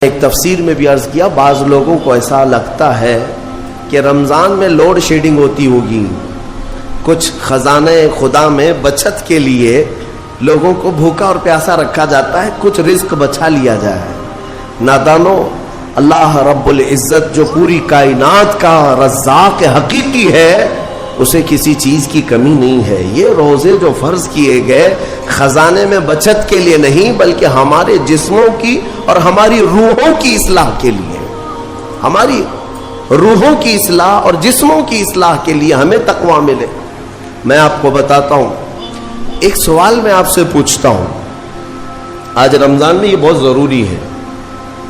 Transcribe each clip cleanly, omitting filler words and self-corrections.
ایک تفسیر میں بھی عرض کیا، بعض لوگوں کو ایسا لگتا ہے کہ رمضان میں لوڈ شیڈنگ ہوتی ہوگی، کچھ خزانہ خدا میں بچت کے لیے لوگوں کو بھوکا اور پیاسا رکھا جاتا ہے، کچھ رزق بچا لیا جائے۔ نادانو، اللہ رب العزت جو پوری کائنات کا رزاق حقیقی ہے، اسے کسی چیز کی کمی نہیں ہے۔ یہ روزے جو فرض کیے گئے خزانے میں بچت کے لیے نہیں، بلکہ ہمارے جسموں کی اور ہماری روحوں کی اصلاح کے لیے، ہماری روحوں کی اصلاح اور جسموں کی اصلاح کے لیے ہمیں تقویٰ ملے۔ میں آپ کو بتاتا ہوں، ایک سوال میں آپ سے پوچھتا ہوں، آج رمضان میں یہ بہت ضروری ہے،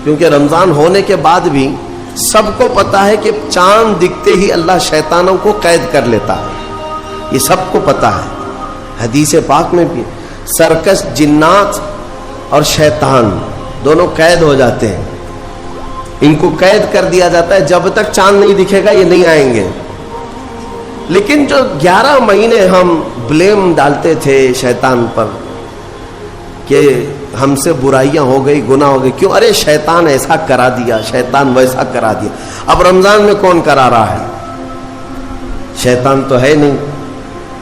کیونکہ رمضان ہونے کے بعد بھی سب کو پتا ہے کہ چاند دکھتے ہی اللہ شیطانوں کو قید کر لیتا ہے، یہ سب کو پتا ہے۔ حدیث پاک میں بھی سرکش جنات اور شیطان دونوں قید ہو جاتے ہیں، ان کو قید کر دیا جاتا ہے، جب تک چاند نہیں دکھے گا یہ نہیں آئیں گے۔ لیکن جو 11 مہینے ہم بلیم ڈالتے تھے شیطان پر کہ ہم سے برائیاں ہو گئی، گناہ ہو گئی، کیوں؟ ارے شیطان ایسا کرا دیا، شیطان ویسا کرا دیا۔ اب رمضان میں کون کرا رہا ہے؟ شیطان تو ہے نہیں،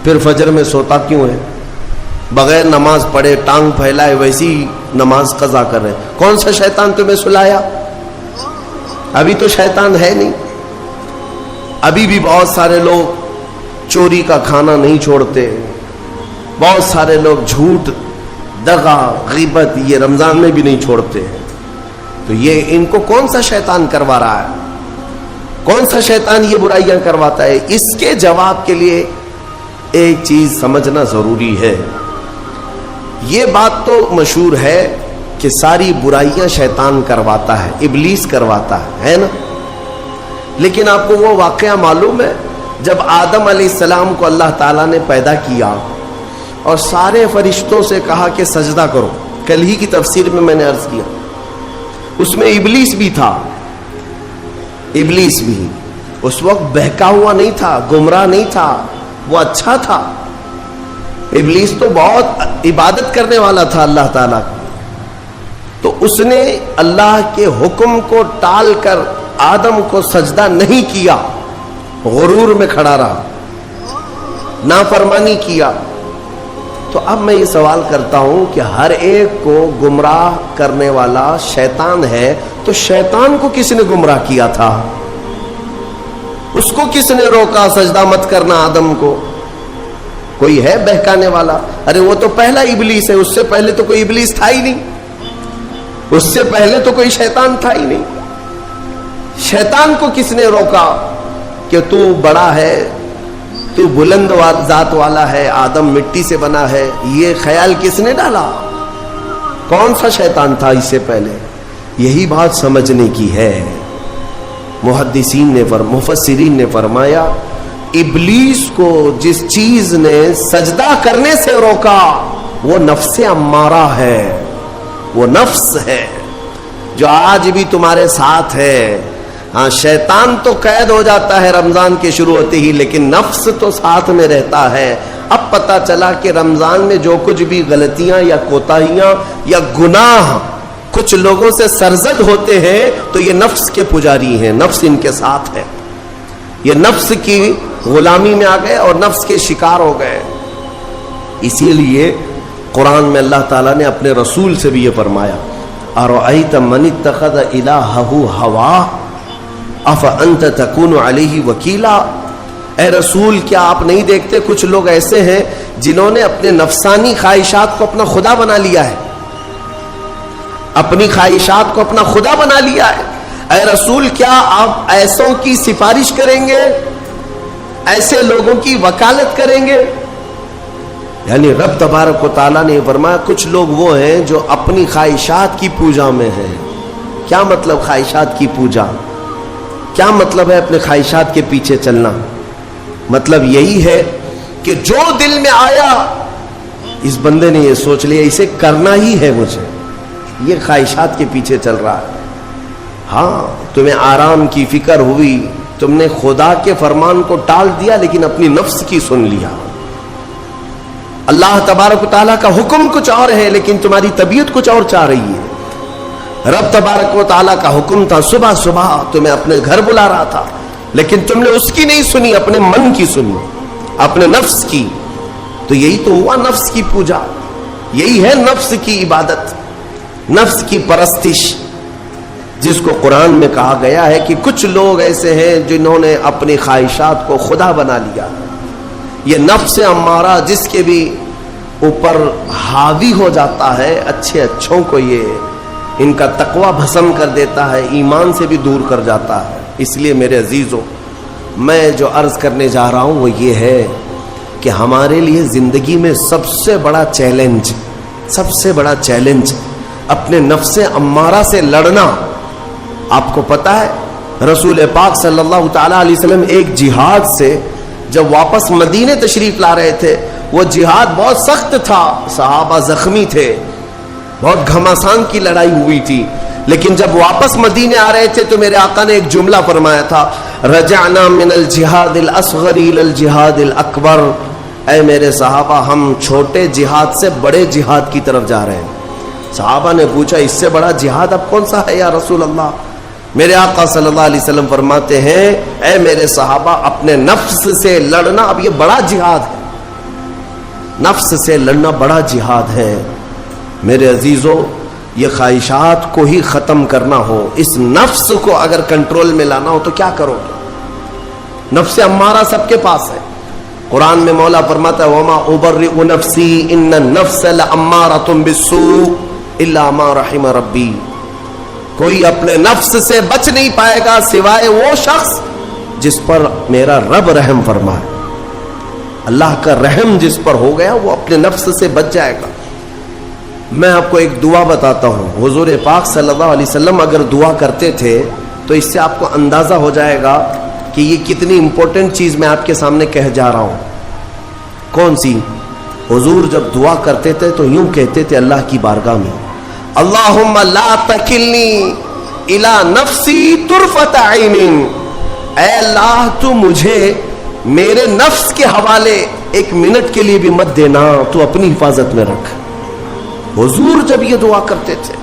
پھر فجر میں سوتا کیوں ہے؟ بغیر نماز پڑھے ٹانگ پھیلائے ویسی نماز قضا کر رہے، کون سا شیطان تمہیں سلایا؟ ابھی تو شیطان ہے نہیں۔ ابھی بھی بہت سارے لوگ چوری کا کھانا نہیں چھوڑتے، بہت سارے لوگ جھوٹ، دغا، غیبت یہ رمضان میں بھی نہیں چھوڑتے ہیں۔ تو یہ ان کو کون سا شیطان کروا رہا ہے؟ کون سا شیطان یہ برائیاں کرواتا ہے؟ اس کے جواب کے لیے ایک چیز سمجھنا ضروری ہے۔ یہ بات تو مشہور ہے کہ ساری برائیاں شیطان کرواتا ہے، ابلیس کرواتا ہے نا؟ لیکن آپ کو وہ واقعہ معلوم ہے جب آدم علیہ السلام کو اللہ تعالیٰ نے پیدا کیا اور سارے فرشتوں سے کہا کہ سجدہ کرو، کل ہی کی تفسیر میں میں نے عرض کیا، اس میں ابلیس بھی تھا۔ ابلیس بھی اس وقت بہکا ہوا نہیں تھا، گمراہ نہیں تھا، وہ اچھا تھا۔ ابلیس تو بہت عبادت کرنے والا تھا اللہ تعالیٰ کی، تو اس نے اللہ کے حکم کو ٹال کر آدم کو سجدہ نہیں کیا، غرور میں کھڑا رہا، نافرمانی کیا۔ تو اب میں یہ سوال کرتا ہوں کہ ہر ایک کو گمراہ کرنے والا شیطان ہے، تو شیطان کو کس نے گمراہ کیا تھا؟ اس کو کس نے روکا سجدہ مت کرنا آدم کو؟ کوئی ہے بہکانے والا؟ ارے وہ تو پہلا ابلیس ہے، اس سے پہلے تو کوئی ابلیس تھا ہی نہیں، اس سے پہلے تو کوئی شیطان تھا ہی نہیں۔ شیطان کو کس نے روکا کہ تو بڑا ہے، تو بلند ذات والا ہے، آدم مٹی سے بنا ہے؟ یہ خیال کس نے ڈالا؟ کون سا شیطان تھا اس سے پہلے؟ یہی بات سمجھنے کی ہے۔ محدثین نے مفسرین نے فرمایا، ابلیس کو جس چیز نے سجدہ کرنے سے روکا وہ نفس امارہ ہے، وہ نفس ہے جو آج بھی تمہارے ساتھ ہے۔ ہاں، شیطان تو قید ہو جاتا ہے رمضان کے شروع ہوتے ہی، لیکن نفس تو ساتھ میں رہتا ہے۔ اب پتہ چلا کہ رمضان میں جو کچھ بھی غلطیاں یا کوتاہیاں یا گناہ کچھ لوگوں سے سرزد ہوتے ہیں تو یہ نفس کے پجاری ہیں، نفس ان کے ساتھ ہے، یہ نفس کی غلامی میں آ گئے اور نفس کے شکار ہو گئے۔ اسی لیے قرآن میں اللہ تعالیٰ نے اپنے رسول سے بھی یہ فرمایا، اَرَأَيْتَ مَنِ اتَّخَذَ إِلَٰهَهُ هَوَاهُ افانت تکون علیہ وکیلا۔ اے رسول، کیا آپ نہیں دیکھتے کچھ لوگ ایسے ہیں جنہوں نے اپنے نفسانی خواہشات کو اپنا خدا بنا لیا ہے، اپنی خواہشات کو اپنا خدا بنا لیا ہے۔ اے رسول، کیا آپ ایسوں کی سفارش کریں گے، ایسے لوگوں کی وکالت کریں گے؟ یعنی رب تبارک و تعالیٰ نے فرمایا کچھ لوگ وہ ہیں جو اپنی خواہشات کی پوجا میں ہیں۔ کیا مطلب خواہشات کی پوجا؟ کیا مطلب ہے اپنے خواہشات کے پیچھے چلنا؟ مطلب یہی ہے کہ جو دل میں آیا اس بندے نے یہ سوچ لیا اسے کرنا ہی ہے مجھے، یہ خواہشات کے پیچھے چل رہا ہے۔ ہاں، تمہیں آرام کی فکر ہوئی، تم نے خدا کے فرمان کو ٹال دیا لیکن اپنی نفس کی سن لیا۔ اللہ تبارک و تعالیٰ کا حکم کچھ اور ہے لیکن تمہاری طبیعت کچھ اور چاہ رہی ہے۔ رب تبارک و تعالیٰ کا حکم تھا صبح صبح تمہیں اپنے گھر بلا رہا تھا، لیکن تم نے اس کی نہیں سنی، اپنے من کی سنی، اپنے نفس کی. تو یہی تو ہوا نفس کی پوجا، یہی ہے نفس کی عبادت، نفس کی پرستش، جس کو قرآن میں کہا گیا ہے کہ کچھ لوگ ایسے ہیں جنہوں نے اپنی خواہشات کو خدا بنا لیا. یہ نفس امارہ جس کے بھی اوپر حاوی ہو جاتا ہے، اچھے اچھوں کو یہ ان کا تقوی بھسم کر دیتا ہے، ایمان سے بھی دور کر جاتا ہے. اس لیے میرے عزیزوں، میں جو عرض کرنے جا رہا ہوں وہ یہ ہے کہ ہمارے لیے زندگی میں سب سے بڑا چیلنج اپنے نفس امارہ سے لڑنا. آپ کو پتا ہے رسول پاک صلی اللہ تعالی علیہ وسلم ایک جہاد سے جب واپس مدینے تشریف لا رہے تھے، وہ جہاد بہت سخت تھا، صحابہ زخمی تھے، بہت گھمسان کی لڑائی ہوئی تھی، لیکن جب واپس مدینے آ رہے تھے تو میرے آقا نے ایک جملہ فرمایا تھا، رجعنا من الجہاد الاصغر الى الجہاد الاکبر. اے میرے صحابہ، ہم چھوٹے جہاد سے بڑے جہاد کی طرف جا رہے ہیں. صحابہ نے پوچھا اس سے بڑا جہاد اب کون سا ہے یا رسول اللہ؟ میرے آقا صلی اللہ علیہ وسلم فرماتے ہیں، اے میرے صحابہ، اپنے نفس سے لڑنا اب یہ بڑا جہاد ہے، نفس سے لڑنا بڑا جہاد ہے. میرے عزیزوں، یہ خواہشات کو ہی ختم کرنا ہو، اس نفس کو اگر کنٹرول میں لانا ہو تو کیا کرو گے؟ نفس امارہ سب کے پاس ہے. قرآن میں مولا فرماتا ہے وما ابرئ نفسی ان النفس لامارۃ بالسوء الا ما رحم ربی. کوئی اپنے نفس سے بچ نہیں پائے گا سوائے وہ شخص جس پر میرا رب رحم فرمائے. اللہ کا رحم جس پر ہو گیا وہ اپنے نفس سے بچ جائے گا. میں آپ کو ایک دعا بتاتا ہوں. حضور پاک صلی اللہ علیہ وسلم اگر دعا کرتے تھے تو اس سے آپ کو اندازہ ہو جائے گا کہ یہ کتنی امپورٹنٹ چیز میں آپ کے سامنے کہہ جا رہا ہوں. کون سی؟ حضور جب دعا کرتے تھے تو یوں کہتے تھے اللہ کی بارگاہ میں، اللہم لا تکلنی الی نفسی طرفۃ عین. اے اللہ تو مجھے میرے نفس کے حوالے ایک منٹ کے لیے بھی مت دینا، تو اپنی حفاظت میں رکھ. حضور جب یہ دعا کرتے تھے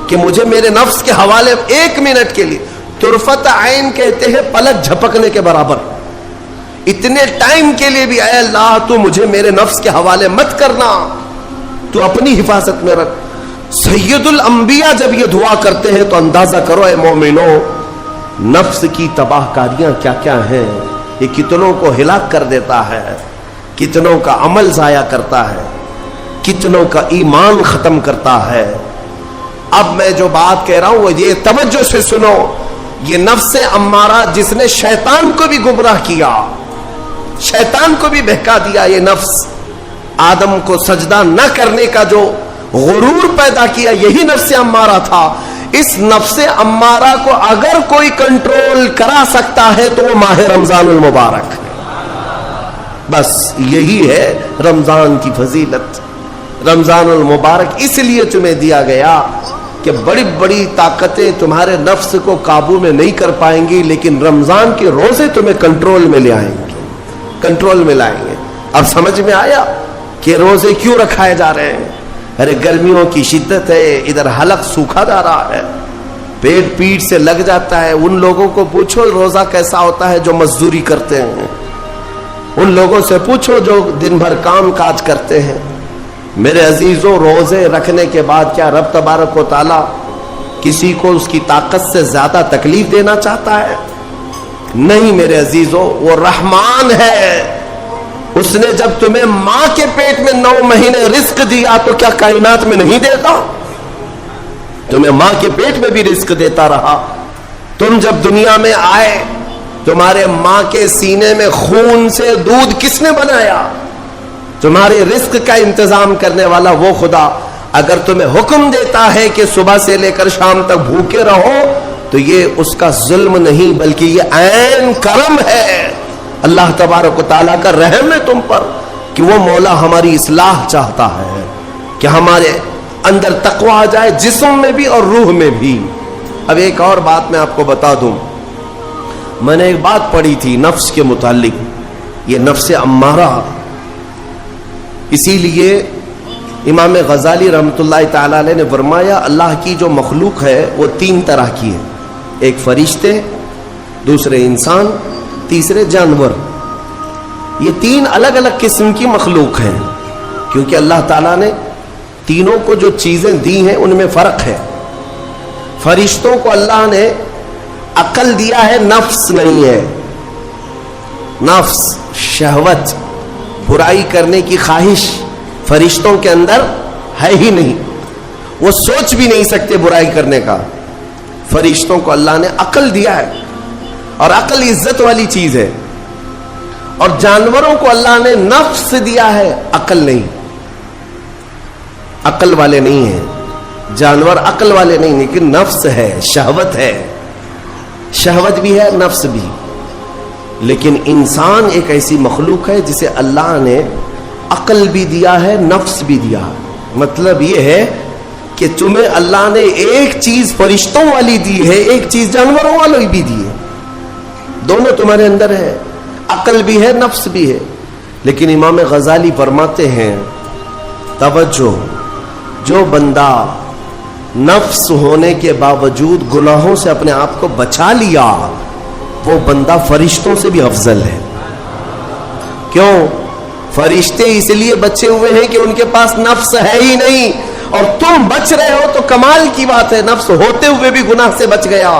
کہ مجھے میرے نفس کے حوالے ایک منٹ کے لیے، طرفۃ عین کہتے ہیں پلک جھپکنے کے برابر، اتنے ٹائم کے لیے بھی اے اللہ تو مجھے میرے نفس کے حوالے مت کرنا، تو اپنی حفاظت میں رکھ. سید الانبیاء جب یہ دعا کرتے ہیں تو اندازہ کرو اے مومنو، نفس کی تباہ کاریاں کیا کیا ہیں. یہ کتنوں کو ہلاک کر دیتا ہے، کتنوں کا عمل ضائع کرتا ہے، کتنوں کا ایمان ختم کرتا ہے. اب میں جو بات کہہ رہا ہوں وہ یہ توجہ سے سنو. یہ نفس امارہ جس نے شیطان کو بھی گمراہ کیا، شیطان کو بھی بہکا دیا، یہ نفس آدم کو سجدہ نہ کرنے کا جو غرور پیدا کیا، یہی نفس امارہ تھا. اس نفس امارہ کو اگر کوئی کنٹرول کرا سکتا ہے تو وہ ماہ رمضان المبارک ہے. بس یہی ہے رمضان کی فضیلت. رمضان المبارک اس لیے تمہیں دیا گیا کہ بڑی بڑی طاقتیں تمہارے نفس کو قابو میں نہیں کر پائیں گی، لیکن رمضان کے روزے تمہیں کنٹرول میں لے آئیں گے، کنٹرول میں لائیں گے. اب سمجھ میں آیا کہ روزے کیوں رکھائے جا رہے ہیں؟ ارے گرمیوں کی شدت ہے، ادھر حلق سوکھا جا رہا ہے، پیٹ پیٹ سے لگ جاتا ہے. ان لوگوں کو پوچھو روزہ کیسا ہوتا ہے جو مزدوری کرتے ہیں، ان لوگوں سے پوچھو جو دن بھر کام کاج کرتے ہیں. میرے عزیزوں، روزے رکھنے کے بعد کیا رب تبارک و تعالی کسی کو اس کی طاقت سے زیادہ تکلیف دینا چاہتا ہے؟ نہیں میرے عزیزوں، وہ رحمان ہے. اس نے جب تمہیں ماں کے پیٹ میں 9 مہینے رزق دیا تو کیا کائنات میں نہیں دیتا؟ تمہیں ماں کے پیٹ میں بھی رزق دیتا رہا. تم جب دنیا میں آئے تمہارے ماں کے سینے میں خون سے دودھ کس نے بنایا؟ تمہارے رزق کا انتظام کرنے والا وہ خدا. اگر تمہیں حکم دیتا ہے کہ صبح سے لے کر شام تک بھوکے رہو تو یہ اس کا ظلم نہیں بلکہ یہ عین کرم ہے. اللہ تبارک و تعالیٰ کا رحم ہے تم پر کہ وہ مولا ہماری اصلاح چاہتا ہے کہ ہمارے اندر تقوی آ جائے، جسم میں بھی اور روح میں بھی. اب ایک اور بات میں آپ کو بتا دوں. میں نے ایک بات پڑھی تھی نفس کے متعلق، یہ نفس امارہ. اسی لیے امام غزالی رحمۃ اللہ تعالی علیہ نے فرمایا اللہ کی جو مخلوق ہے وہ تین طرح کی ہے، ایک فرشتے، دوسرے انسان، تیسرے جانور۔ یہ تین الگ الگ قسم کی مخلوق ہیں، کیونکہ اللہ تعالیٰ نے تینوں کو جو چیزیں دی ہیں ان میں فرق ہے۔ فرشتوں کو اللہ نے عقل دیا ہے، نفس نہیں ہے۔ نفس، شہوت، برائی کرنے کی خواہش فرشتوں کے اندر ہے ہی نہیں، وہ سوچ بھی نہیں سکتے برائی کرنے کا۔ فرشتوں کو اللہ نے عقل دیا ہے، اور عقل عزت والی چیز ہے۔ اور جانوروں کو اللہ نے نفس دیا ہے، عقل نہیں، عقل والے نہیں ہیں جانور، عقل والے نہیں، لیکن نفس ہے، شہوت ہے، شہوت بھی ہے، نفس بھی۔ لیکن انسان ایک ایسی مخلوق ہے جسے اللہ نے عقل بھی دیا ہے، نفس بھی دیا ہے۔ مطلب یہ ہے کہ تمہیں اللہ نے ایک چیز فرشتوں والی دی ہے، ایک چیز جانوروں والی بھی دی ہے، دونوں تمہارے اندر ہے، عقل بھی ہے، نفس بھی ہے۔ لیکن امام غزالی فرماتے ہیں توجہ، جو بندہ نفس ہونے کے باوجود گناہوں سے اپنے آپ کو بچا لیا، وہ بندہ فرشتوں سے بھی افضل ہے۔ کیوں؟ فرشتے اس لیے بچے ہوئے ہیں کہ ان کے پاس نفس ہے ہی نہیں، اور تم بچ رہے ہو تو کمال کی بات ہے، نفس ہوتے ہوئے بھی گناہ سے بچ گیا۔